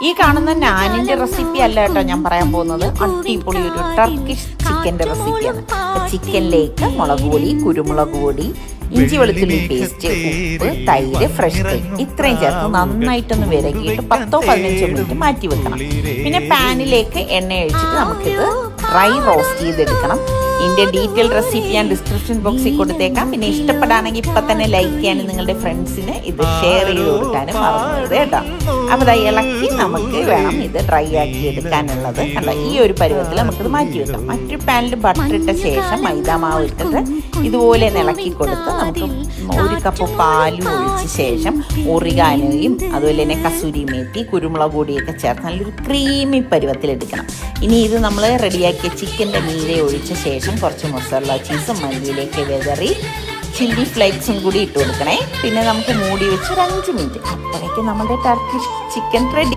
ഈ കാണുന്ന നാനിന്റെ റെസിപ്പി അല്ല കേട്ടോ ഞാൻ പറയാൻ പോകുന്നത്. അടിപൊളി ഒരു ടർക്കിഷ് ചിക്കൻ്റെ റെസിപ്പിയാണ്. ചിക്കനിലേക്ക് മുളക് പൊടി, കുരുമുളക് പൊടി, ഇഞ്ചി വെളുത്തുള്ളി പേസ്റ്റ്, ഉപ്പ്, തൈര്, ഫ്രഷ് ക്രീം ഇത്രയും ചേർത്ത് നന്നായിട്ടൊന്ന് വിരകിയിട്ട് 10-15 മിനിറ്റ് മാറ്റി വെക്കണം. പിന്നെ പാനിലേക്ക് എണ്ണ ഒഴിച്ചിട്ട് നമുക്കിത് ഡ്രൈ റോസ്റ്റ് ചെയ്തെടുക്കണം. ഇതിൻ്റെ ഡീറ്റെയിൽ റെസിപ്പി ഞാൻ ഡിസ്ക്രിപ്ഷൻ ബോക്സിൽ കൊടുത്തേക്കാം. പിന്നെ ഇഷ്ടപ്പെടുകയാണെങ്കിൽ ഇപ്പം തന്നെ ലൈക്ക് ചെയ്യാനും നിങ്ങളുടെ ഫ്രണ്ട്സിന് ഇത് ഷെയർ ചെയ്ത് കൊടുക്കാനും മറന്നത് കേട്ടോ. അപ്പോൾ അത് ഇളക്കി നമുക്ക് വേണം ഇത് ഡ്രൈ ആക്കി എടുക്കാനുള്ളത്. കണ്ടോ, ഈ ഒരു പരുവത്തിൽ നമുക്കിത് മാറ്റി വെക്കാം. മറ്റൊരു പാനിൽ ബട്ടർ ഇട്ട ശേഷം മൈദാമാവ് ഇട്ടിട്ട് ഇതുപോലെ ഇളക്കി കൊടുത്ത് നമുക്ക് 1 കപ്പ് പാലും ഒഴിച്ച ശേഷം ഒറിഗാനോയും അതുപോലെ തന്നെ കസൂരി മേത്തി, കുരുമുളക് പൊടിയൊക്കെ ചേർത്ത് നല്ലൊരു ക്രീമി പരുവത്തിലെടുക്കണം. ഇനി ഇത് നമ്മൾ റെഡിയാക്കിയ ചിക്കൻ്റെ മീതെ ഒഴിച്ച ശേഷം കുറച്ച് മൊസറല്ല ചീസും മല്ലിയിലേക്ക് വിതറി ചില്ലി ഫ്ലേക്സും കൂടി ഇട്ട് കൊടുക്കണേ. പിന്നെ നമുക്ക് മൂടി വെച്ച് ഒരു 5 മിനിറ്റ്. അപ്പോഴേക്കും നമ്മുടെ ടർക്കിഷ് ചിക്കൻ റെഡി.